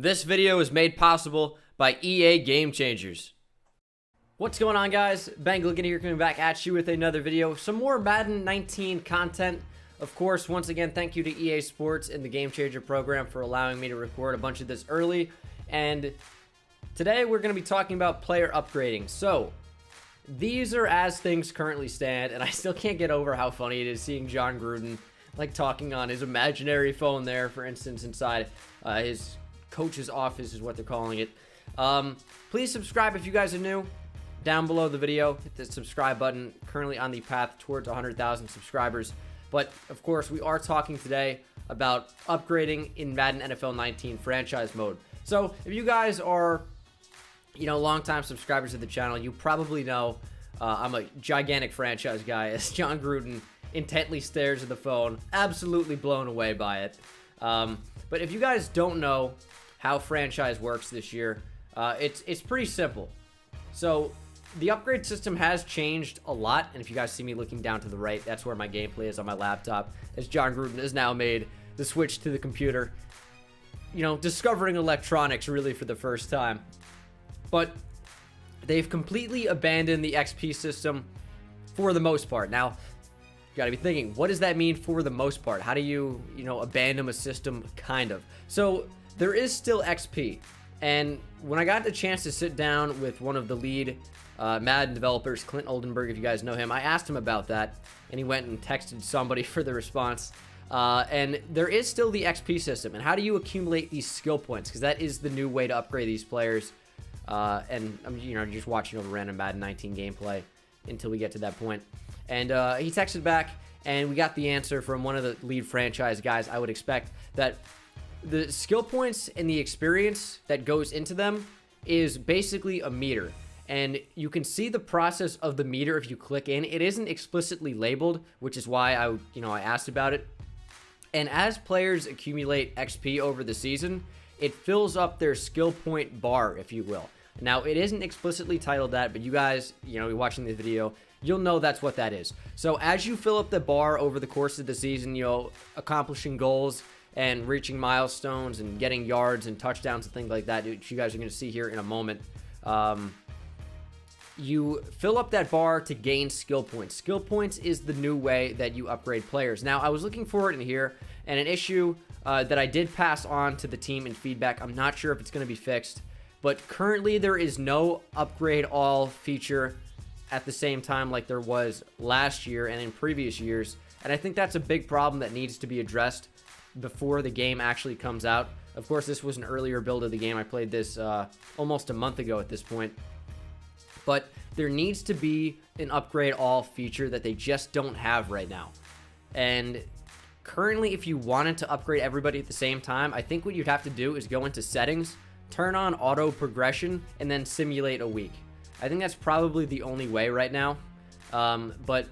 This video is made possible by EA Game Changers. What's going on, guys? Ben Glicken here, coming back at you with another video. Some more Madden 19 content. Of course, once again, thank you to EA Sports and the Game Changer program for allowing me to record a bunch of this early. And today we're going to be talking about player upgrading. So, these are as things currently stand, and I still can't get over how funny it is seeing John Gruden like talking on his imaginary phone there, for instance, inside his coach's office is what they're calling it. Please subscribe if you guys are new. Down below the video, hit the subscribe button. Currently on the path towards 100,000 subscribers. But of course, we are talking today about upgrading in Madden NFL 19 franchise mode. So if you guys are, longtime subscribers of the channel, you probably know I'm a gigantic franchise guy, as John Gruden intently stares at the phone, absolutely blown away by it. But if you guys don't know how franchise works this year, it's pretty simple. So the upgrade system has changed a lot, and if you guys see me looking down to the right, that's where my gameplay is on my laptop, as John Gruden has now made the switch to the computer, discovering electronics really for the first time. But they've completely abandoned the XP system for the most part. Now, you gotta be thinking, what does that mean for the most part? How do you, abandon a system, kind of? So there is still XP, and when I got the chance to sit down with one of the lead Madden developers, Clint Oldenburg, if you guys know him, I asked him about that, and he went and texted somebody for the response. And there is still the XP system, and how do you accumulate these skill points? Because that is the new way to upgrade these players. And I'm, just watching over random Madden 19 gameplay until we get to that point. And he texted back, and we got the answer from one of the lead franchise guys. I would expect that the skill points and the experience that goes into them is basically a meter. And you can see the process of the meter if you click in. It isn't explicitly labeled, which is why I asked about it. And as players accumulate XP over the season, it fills up their skill point bar, if you will. Now, it isn't explicitly titled that, but you guys, you're watching this video, you'll know that's what that is. So as you fill up the bar over the course of the season, accomplishing goals and reaching milestones and getting yards and touchdowns and things like that, which you guys are going to see here in a moment, you fill up that bar to gain skill points. Skill points is the new way that you upgrade players. Now, I was looking for it in here, and an issue that I did pass on to the team in feedback, I'm not sure if it's going to be fixed, but currently there is no upgrade all feature at the same time like there was last year and in previous years, and I think that's a big problem that needs to be addressed before the game actually comes out. Of course, this was an earlier build of the game. I played this almost a month ago at this point. But there needs to be an upgrade all feature that they just don't have right now. And currently, if you wanted to upgrade everybody at the same time, I think what you'd have to do is go into settings, turn on auto progression, and then simulate a week. I think that's probably the only way right now. But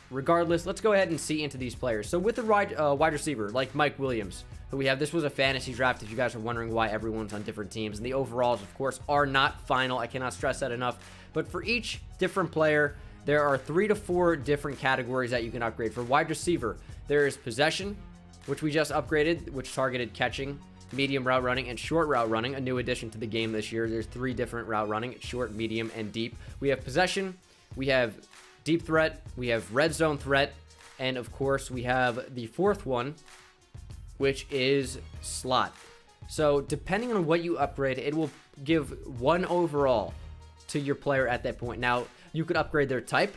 regardless, let's go ahead and see into these players. So with the wide receiver, like Mike Williams, who we have, this was a fantasy draft if you guys are wondering why everyone's on different teams. And the overalls, of course, are not final. I cannot stress that enough. But for each different player, there are 3 to 4 different categories that you can upgrade. For wide receiver, there is possession, which we just upgraded, which targeted catching, medium route running, and short route running, a new addition to the game this year. There's 3 different route running: short, medium, and deep. We have possession, we have deep threat, we have red zone threat, and of course we have the 4th one, which is slot. So depending on what you upgrade, it will give 1 overall to your player at that point. Now, you could upgrade their type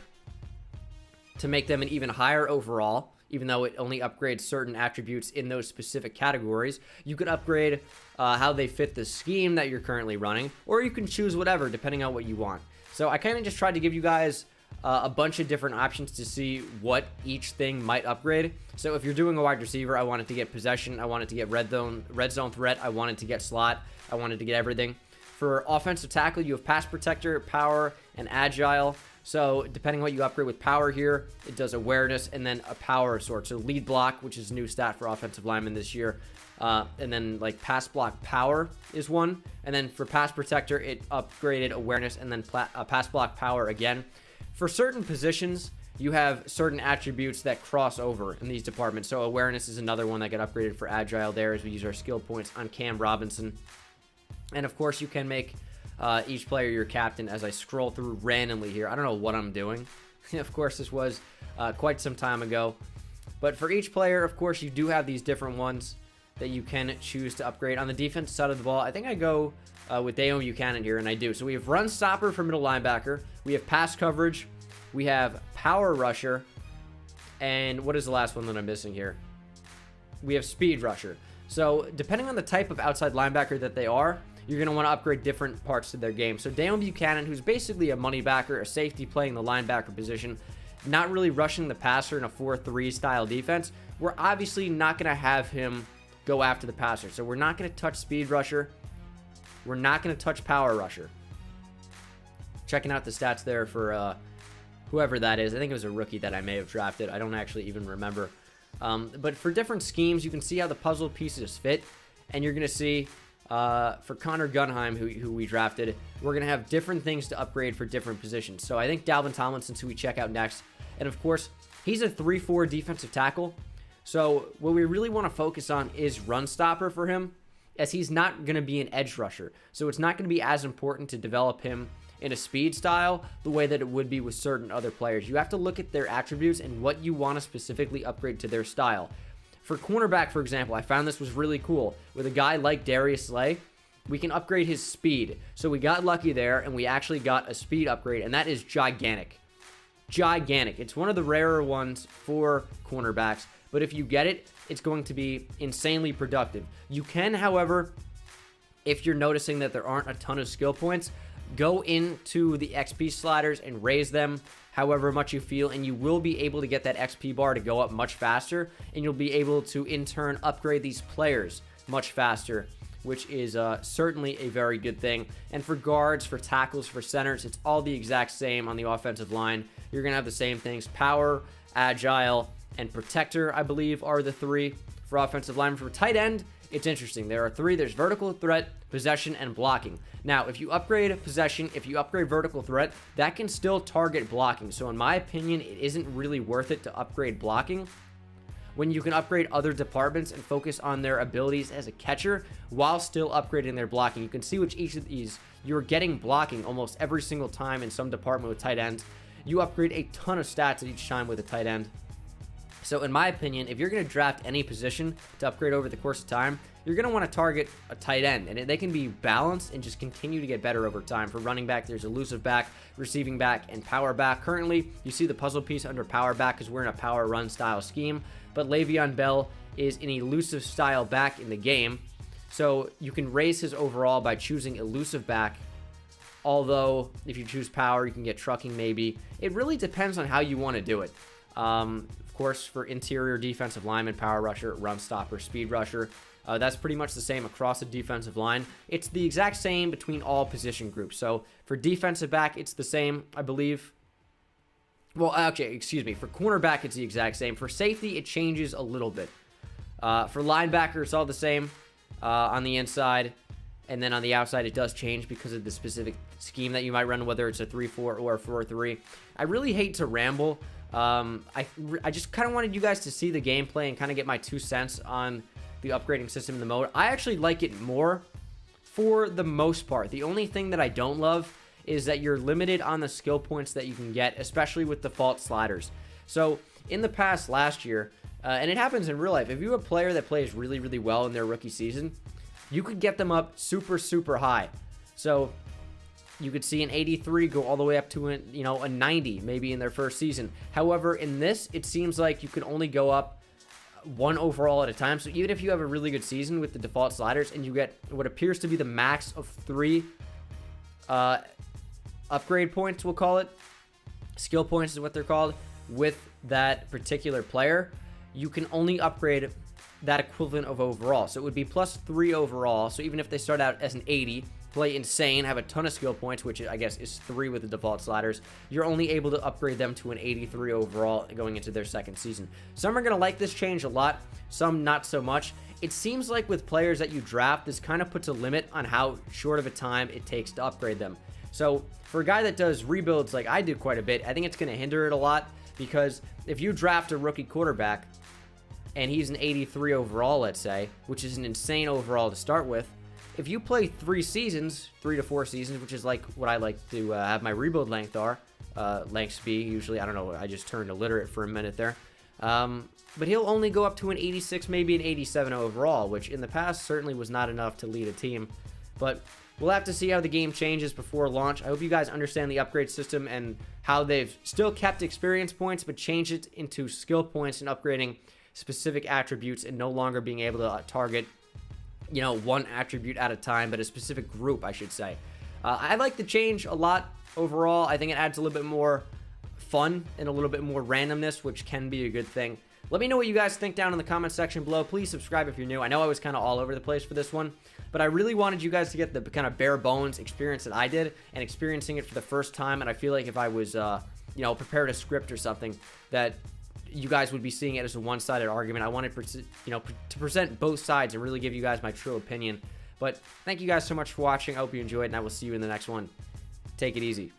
to make them an even higher overall, even though it only upgrades certain attributes in those specific categories. You could upgrade how they fit the scheme that you're currently running, or you can choose whatever, depending on what you want. So I kind of just tried to give you guys a bunch of different options to see what each thing might upgrade. So if you're doing a wide receiver, I wanted to get possession, I wanted to get red zone threat, I wanted to get slot, I wanted to get everything. For offensive tackle, you have pass protector, power, and agile. So depending on what you upgrade with power here, it does awareness and then a power sort. So lead block, which is a new stat for offensive linemen this year. And then like pass block power is one. And then for pass protector, it upgraded awareness and then pass block power again. For certain positions, you have certain attributes that cross over in these departments. So awareness is another one that got upgraded for agile there, as we use our skill points on Cam Robinson. And of course, you can make each player your captain. As I scroll through randomly here, I don't know what I'm doing. Of course, this was quite some time ago. But for each player, of course, you do have these different ones that you can choose to upgrade. On the defense side of the ball, I think I go with Daniel Buchanan here, and I do. So we have run stopper for middle linebacker. We have pass coverage. We have power rusher. And what is the last one that I'm missing here? We have speed rusher. So depending on the type of outside linebacker that they are, you're going to want to upgrade different parts to their game. So Daniel Buchanan, who's basically a money backer, a safety playing the linebacker position, not really rushing the passer in a 4-3 style defense, we're obviously not going to have him go after the passer. So we're not going to touch speed rusher. We're not going to touch power rusher. Checking out the stats there for whoever that is. I think it was a rookie that I may have drafted. I don't actually even remember. But for different schemes, you can see how the puzzle pieces fit. And you're going to see for Connor Gunheim, who we drafted, we're going to have different things to upgrade for different positions. So I think Dalvin Tomlinson's who we check out next. And of course, he's a 3-4 defensive tackle. So what we really want to focus on is run stopper for him, as he's not going to be an edge rusher. So it's not going to be as important to develop him in a speed style the way that it would be with certain other players. You have to look at their attributes and what you want to specifically upgrade to their style. For cornerback, for example, I found this was really cool. With a guy like Darius Slay, we can upgrade his speed. So we got lucky there, and we actually got a speed upgrade, and that is gigantic. Gigantic. It's one of the rarer ones for cornerbacks, but if you get it, it's going to be insanely productive. You can, however, if you're noticing that there aren't a ton of skill points, go into the XP sliders and raise them however much you feel, and you will be able to get that XP bar to go up much faster, and you'll be able to in turn upgrade these players much faster, which is certainly a very good thing. And for guards, for tackles, for centers, it's all the exact same on the offensive line. You're going to have the same things. Power, agile, and protector, I believe, are the three for offensive line. For tight end, it's interesting. There are three. There's vertical threat, possession, and blocking. Now, if you upgrade possession, if you upgrade vertical threat, that can still target blocking. So in my opinion, it isn't really worth it to upgrade blocking when you can upgrade other departments and focus on their abilities as a catcher while still upgrading their blocking. You can see which each of these you're getting blocking almost every single time in some department with tight ends. You upgrade a ton of stats at each time with a tight end. So in my opinion, if you're going to draft any position to upgrade over the course of time, you're going to want to target a tight end, and they can be balanced and just continue to get better over time. For running back, there's elusive back, receiving back, and power back. Currently, you see the puzzle piece under power back because we're in a power run style scheme, but Le'Veon Bell is an elusive style back in the game, so you can raise his overall by choosing elusive back. Although, if you choose power, you can get trucking maybe. It really depends on how you want to do it. Of course, for interior defensive lineman, power rusher, run stopper, speed rusher, that's pretty much the same across the defensive line. It's the exact same between all position groups. So for defensive back, it's the same, I believe. Well, actually, excuse me. For cornerback, it's the exact same. For safety, it changes a little bit. For linebacker, it's all the same on the inside. And then on the outside, it does change because of the specific scheme that you might run, whether it's a 3-4 or a 4-3. I really hate to ramble. I just kind of wanted you guys to see the gameplay and kind of get my 2 cents on the upgrading system in the mode. I actually like it more for the most part. The only thing that I don't love is that you're limited on the skill points that you can get, especially with default sliders. So in the past last year, and it happens in real life, if you have a player that plays really, really well in their rookie season, you could get them up super, super high. So you could see an 83 go all the way up to a 90 maybe in their first season. However, in this, it seems like you can only go up 1 overall at a time. So even if you have a really good season with the default sliders and you get what appears to be the max of 3 upgrade points, we'll call it, skill points is what they're called, with that particular player, you can only upgrade that equivalent of overall. So it would be plus 3 overall. So even if they start out as an 80, play insane, have a ton of skill points, which I guess is 3 with the default sliders, you're only able to upgrade them to an 83 overall going into their second season. Some are going to like this change a lot, some not so much. It seems like with players that you draft, this kind of puts a limit on how short of a time it takes to upgrade them. So for a guy that does rebuilds like I do quite a bit, I think it's going to hinder it a lot, because if you draft a rookie quarterback and he's an 83 overall, let's say, which is an insane overall to start with, if you play 3 seasons, 3 to 4 seasons, which is like what I like to have my rebuild length lengths be usually. I don't know, I just turned illiterate for a minute there. But he'll only go up to an 86, maybe an 87 overall, which in the past certainly was not enough to lead a team. But we'll have to see how the game changes before launch. I hope you guys understand the upgrade system and how they've still kept experience points, but changed it into skill points and upgrading specific attributes and no longer being able to target, you know, one attribute at a time, but a specific group, I should say. I like the change a lot overall. I think it adds a little bit more fun and a little bit more randomness, which can be a good thing. Let me know what you guys think down in the comment section below. Please subscribe if you're new. I know I was kind of all over the place for this one, but I really wanted you guys to get the kind of bare bones experience that I did and experiencing it for the first time. And I feel like if I was, you know, prepared a script or something, that you guys would be seeing it as a one-sided argument. I wanted, you know, to present both sides and really give you guys my true opinion. But thank you guys so much for watching. I hope you enjoyed, and I will see you in the next one. Take it easy.